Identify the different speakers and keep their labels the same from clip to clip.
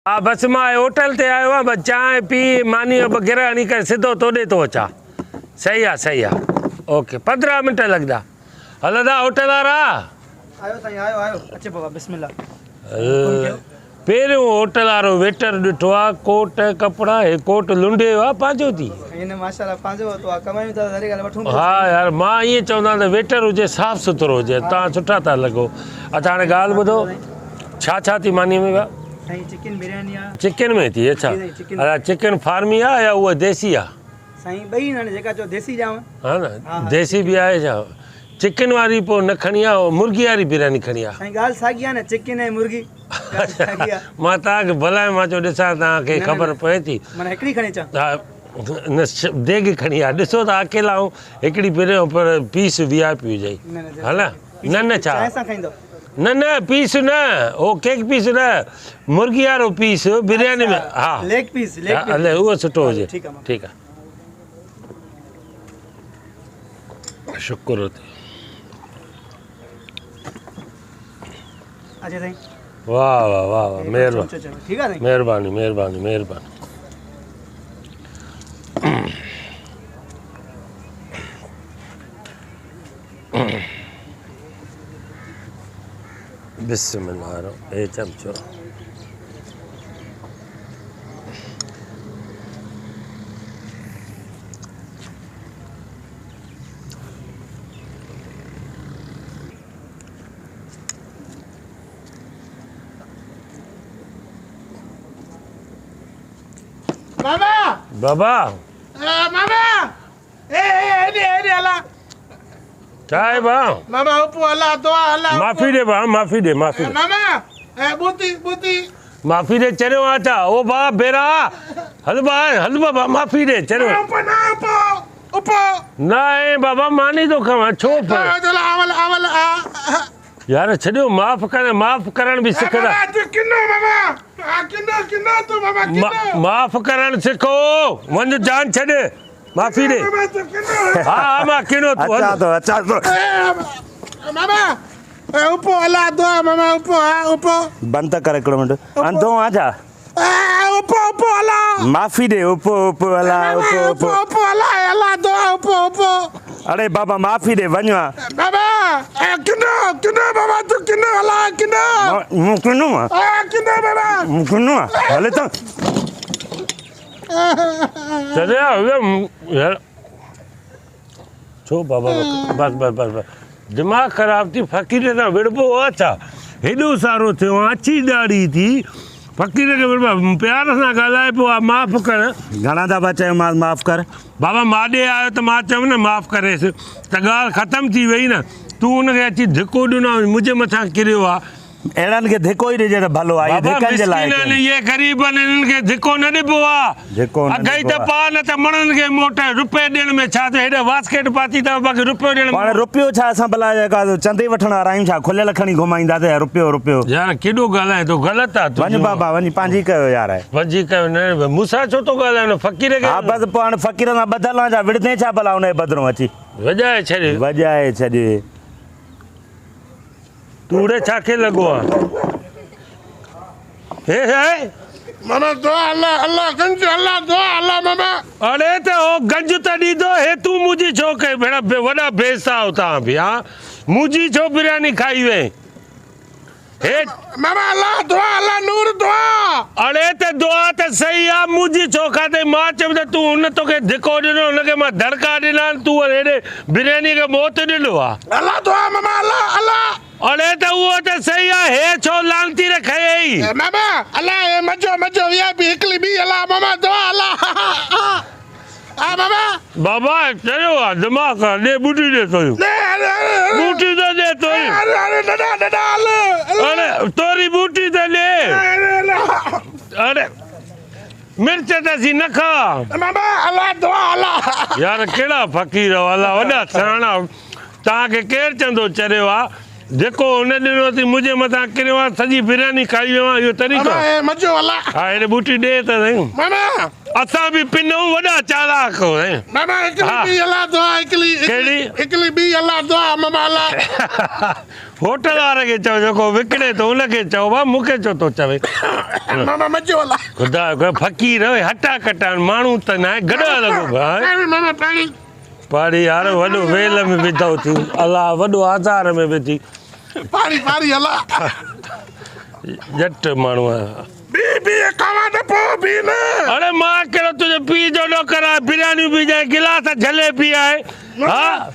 Speaker 1: हाँ बस मां होटल ते आयो आहियां, बस चांहि पी मानी वग़ैरह हणी करे सिधो तोॾे थो अचां। सही आहे ओके 15 मिंट लॻंदा। हलंदा होटल वारा?
Speaker 2: आयो साईं आयो अचे बाबा बिस्मिल्लाह।
Speaker 1: पहिरियों होटल वारो वेटर ॾिठो आहे, कोट कपिड़ा, हे कोट लुंडे आहे पंहिंजो थी
Speaker 2: हिन माशाल्लाह पंहिंजो वरितो आहे, कमायूं था हर ॻाल्हि वठूं।
Speaker 1: हा यार मां ईअं चवंदा त वेटर हुजे साफ़ सुथरो हुजे, तव्हां सुठा था लॻो। अच्छा हाणे ॻाल्हि ॿुधो, छा थी मानी में?
Speaker 2: साईं चिकन बिरयानी आहे।
Speaker 1: चिकन में थी? अच्छा अच्छा चिकन फार्मी आहे या उहा देसी आहे?
Speaker 2: साईं ॿई हाणे जेका चओ देसी ॼाव।
Speaker 1: हा न देसी बि आहे छा? चिकन वारी पोइ न खणी आहे, मुर्गी वारी बिरयानी खणी आहे?
Speaker 2: साईं ॻाल्हि साॻी आहे न, चिकन ऐं मुर्गी
Speaker 1: मां तव्हांखे भला मां चयो ॾिसां तव्हांखे ख़बर पए थी।
Speaker 2: माना हिकिड़ी खणी अचां?
Speaker 1: हा न देॻ खणी आहे, ॾिसो त अकेला ऐं हिकिड़ी पहिरियों पर पीस VIP हुजे। हल न छा न पीस न, हो केक पीस न, मुर्गी वारो पीस बिरयानी में। हा
Speaker 2: लेग पीस
Speaker 1: हले उहो सुठो हुजे। ठीकु आहे शुक्र वाह वाह वाह वाह महिरबानी महिरबानी महिरबानी। बिस्मिल्लाह ए चमचो बाबा
Speaker 3: मामा ए अला
Speaker 1: क्या है बा
Speaker 3: मामा ऊपर अला दुआ अला
Speaker 1: माफी दे बा माफी दे
Speaker 3: मामा ए बुती
Speaker 1: माफी दे चलो आचा ओ बा बेरा हल बाबा माफी दे चलो ऊपर ना ए बाबा मानी तो खवा छो पर
Speaker 3: चलो अवल
Speaker 1: यार छड़ो माफ करण भी सिखदा।
Speaker 3: किनो मामा किनो तू मामा किनो
Speaker 1: माफ करण सिखो, वंज जान छड़ माफी दे। हाँ मां किनो तू अच्छा तो
Speaker 3: मामा ऊपर अला दो मामा ऊपर
Speaker 4: बंद कर एक मिनट अंदो आजा
Speaker 3: ऊपर अला
Speaker 4: माफी दे ऊपर अला
Speaker 3: ऊपर अला दो ऊपर
Speaker 4: अरे बाबा माफी दे वणवा
Speaker 3: बाबा किनो बाबा तू किनो अला
Speaker 4: किनो
Speaker 3: बाबा
Speaker 4: किनो हले तो
Speaker 1: चले यार छो बाबा बस दिमाग खराब थी फ़कीर सां विड़बो। अच्छा हेॾो सारो थियो अची ॾाढी थी फ़कीर खे विड़बो प्यार सां ॻाल्हाए पियो आहे माफ़ कर।
Speaker 4: घणा दफ़ा चयो माफ़ कर
Speaker 1: बाबा माॾे आयो त मां चयुमि न माफ़ करेसि त ॻाल्हि ख़तम थी वई न। तूं हुनखे अची धिको ॾिनो मुंहिंजे मथां किरियो आहे।
Speaker 4: अहिड़नि खे धिको ई ॾिजे त भलो आहे।
Speaker 1: इहे ग़रीब आहिनि, इन्हनि खे धिको न ॾिबो आहे। अगई त पा न त मणनि खे मोट रुपए ॾियण में छा थियो, हेॾे वास्केट पाती अथव बाक़ी रुपयो ॾियण में।
Speaker 4: रुपयो छा असां भला जेका चंदे वठण वारा आहियूं छा खुलियल खणी घुमाईंदासीं रुपयो
Speaker 1: यार केॾो ॻाल्हाए थो, ग़लति आहे।
Speaker 4: वञ बाबा वञ पंहिंजी कयो यार
Speaker 1: पंहिंजी कयो न मूंसां छो थो ॻाल्हाए न फ़कीर खे।
Speaker 4: हा बसि पोइ हाणे फ़कीर सां ॿधल आहे छा विड़दे छा भला हुनजे बदिरां अची वॼाए छॾे तूड़े छा खे लॻो आहे। हे
Speaker 3: मामा दो अल्लाह गंज अल्लाह दो अल्लाह मामा
Speaker 1: अरे तो ओ गंज त ॾींदो हे तूं मुंहिंजी छो कई भेण वॾा बेसा हो तव्हां बि। हा मुंहिंजी छो बिरयानी खाई वे हे
Speaker 3: मामा अल्लाह दुआ अल्लाह नूर दुआ।
Speaker 1: अरे त दुआ त सही आहे, मुंहिंजी छो खाधे? मां चयुमि त तूं हुन तोखे धिको ॾिनो, हुनखे मां दड़का ॾिना, तूं हेॾे बिरयानी खे मौत ॾिनो आहे।
Speaker 3: अल्लाह दुआ मामा अल्लाह
Speaker 1: अरे त उहो त सही आहे, हे छो लानती रखे
Speaker 3: मामा अल्लाह मजो VIP हिकली बि अल्लाह मामा दुआ अल्लाह मामा
Speaker 1: बाबा चयो आहे दिमाग़ दे बूटी दे तो बूटी तो दे तो अरे तोरी बूटी तो दे। अरे मिर्च त सी न खा
Speaker 3: मामा अल्लाह दुआ अल्लाह।
Speaker 1: यार कहिड़ा फ़कीर अल्लाह वॾा सराणा तव्हांखे केरु चंदो चरियो आहे। जेको हुन ॾिनो अथई मुंहिंजे मथां किरियो आहे सॼी बिरयानी खाई वियो आहे इहो तरीक़ो
Speaker 3: मामा ए मजो अला
Speaker 1: हा हेॾे बूटी ॾे त साईं
Speaker 3: मामा
Speaker 1: असां बि पिनऊं वॾा चालाक साईं
Speaker 3: मामा एकली बी अला दुआ एकली
Speaker 1: कहिड़ी?
Speaker 3: एकली बी अला दुआ मामा अला
Speaker 1: होटल वारे खे चओ जेको विकिणे थो उनखे चओ भाउ मूंखे छो थो चवे
Speaker 3: मामा मजो अला
Speaker 1: ख़ुदा फ़क़ीर हटा कटा माण्हू त न आहे गॾा लॻो भाई
Speaker 3: मामा पाणी
Speaker 1: पाड़ी यार वॾो वेल में विधो थी अलाह वॾो आज़ार में विधी
Speaker 3: पाणी पाणी अला
Speaker 1: जट माण्हू आहे
Speaker 3: बी बी खावा न पो बी न
Speaker 1: अरे मां कहिड़ो तुंहिंजो पीउ जो नौकर आहे बिरयानी बि जाए गिलास जलेबी आहे हा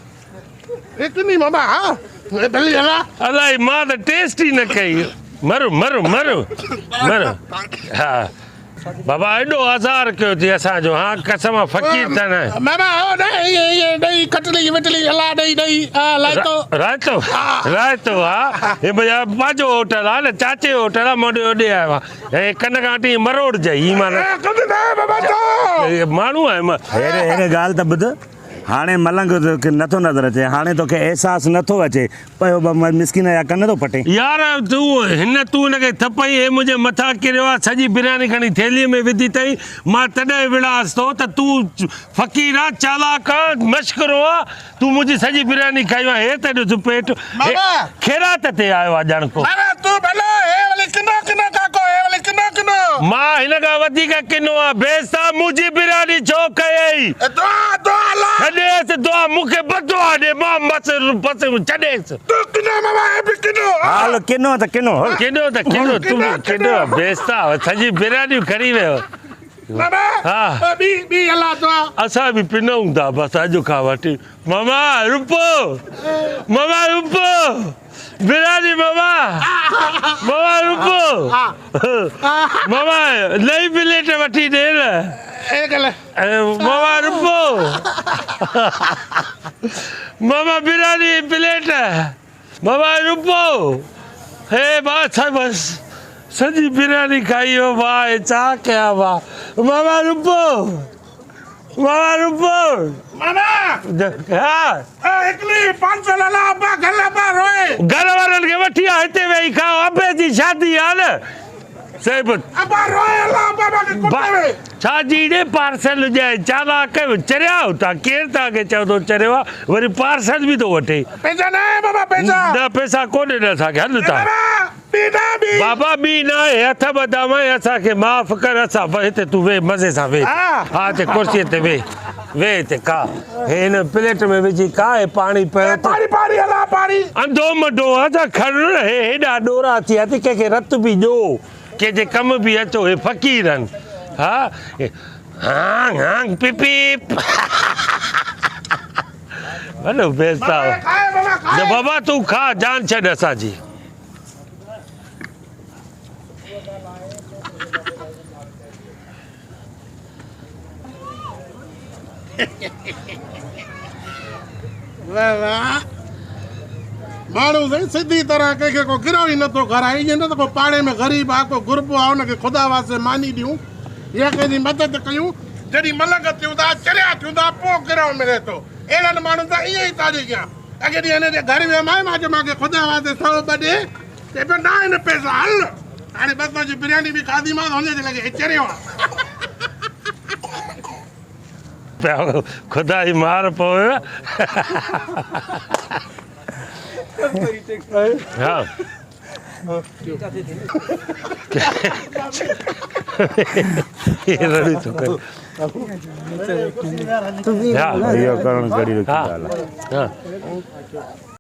Speaker 3: इतनी मामा हां भली अला
Speaker 1: अलाए मां त टेस्ट ई न कई मरु मरु मरु मरु हा बाबा एॾो आज़ार कयो थी असांजो हा कसम फ़क़ीर त न
Speaker 3: मामा ओ नहीं ये नहीं कटली विटली अला नहीं लाइतो
Speaker 1: रायतो रायतो हा हे भैया पंहिंजो होटल आहे न चाचे जो होटल आहे मां होॾे आयो आहे ऐं कन खां वठी मरोड़ जाई ही माना
Speaker 3: कभी ना बाबा तो
Speaker 1: माण्हू आहे मां
Speaker 4: हेॾे ॻाल्हि त ॿुध हाणे मलंग खे नथो नज़र अचे हाणे तोखे अहसासु नथो अचे पियो मिसकिन जा कन थो पटे
Speaker 1: यार तूं हुनखे थपई हे मुंहिंजे मथां किरियो आहे सॼी बिरयानी खणी थैलीअ में विधी अथई मां तॾहिं विड़ास थो त तूं फ़क़ीर आहे चालाक आहे मश्करो आहे तूं मुंहिंजी सॼी बिरयानी खाई आहे हे त ॾिस पेट ख़ैरात ते आयो आहे ॼण को
Speaker 3: मामा तू भले हे वाली किनो किनो काको हे वाली किनो किनो
Speaker 1: मां हिन खां वधीक किनो आहे बेसा मुंहिंजी बिरयानी छो कयई
Speaker 3: दुआ दुआ अला
Speaker 1: छॾेसि दुआ मूंखे बदुआ ॾे मां बस छॾेसि
Speaker 3: तू किनो मामा हे भी किनो
Speaker 4: हाल किनो त किनो
Speaker 1: केॾो त केॾो तूं केॾो बेस्ता सॼी बिरयानी खणी वियो
Speaker 3: मामा
Speaker 1: हा
Speaker 3: बी अला दुआ
Speaker 1: असां बि पिनऊं था बसि अॼु खां वठी मामा रुपो बिरयानी मामा रुपो मामा नई प्लेट वठी ॾे न मामा रुपो मामा बिरयानी प्लेट मामा रुपो हे बस सॼी बिरयानी खाई हो भाई छा कयां मामा रुपो
Speaker 3: मामा
Speaker 1: हा
Speaker 3: एकली 500 अला अब्बा रोए
Speaker 1: घर वारनि खे वठी आ हिते वेही खाओ अबे जी शादी आहे न साहिब
Speaker 3: अब्बा रोए अला अब्बा के कुत्ते
Speaker 1: छाजी ॾे पार्सल ॾिजाए चालाक चरिया हुतां केरु तव्हांखे चओ थो चरियो आहे वरी पार्सल बि थो वठे
Speaker 3: पैसा न है बाबा पैसा
Speaker 1: न पैसा कोन्हे न असांखे हल था बाबा ॿी न आहे हथ ॿधामई असांखे माफ़ कर असां हिते तूं वेह मज़े सां वेह हा हिते कुर्सीअ ते वेह हिते का हे हिन प्लेट में विझी का हे पाणी पियो
Speaker 3: पाणी अला पाणी
Speaker 1: अंधो मढो असां खण हे हेॾा ॾोरा थिया थी कंहिंखे रत बि ॾियो कंहिंजे कम बि अचो हे फ़क़ीर आहिनि हा हांग पिप वॾो बेस्ता बाबा तूं खा जान छॾ असांजी
Speaker 3: वाह वाह माण्हू साईं सिधी तरह कंहिंखे को गिरो ई नथो कराए ईअं न त को पाड़े में ग़रीब आहे को गुरबो आहे हुनखे ख़ुदा वास्ते मानी ॾियूं या कंहिंजी मदद कयूं जॾहिं मलंग थियूं था चरिया थियूं था पोइ गिरो मिले थो अहिड़नि माण्हुनि सां ईअं ई तारीख़ आहे अॻे ॾींहुं हिन जे घर वियुमि मां चयो मूंखे ख़ुदा वास्ते 100 ॿ ॾे चए पियो न आहिनि पैसा हल हाणे बसि जी बिरयानी बि खाधीमांसि हुनजे लॻे चरियो आहे
Speaker 1: ख़ुदा जी मार पवे हा
Speaker 4: इहो करणु कड़ी
Speaker 1: हा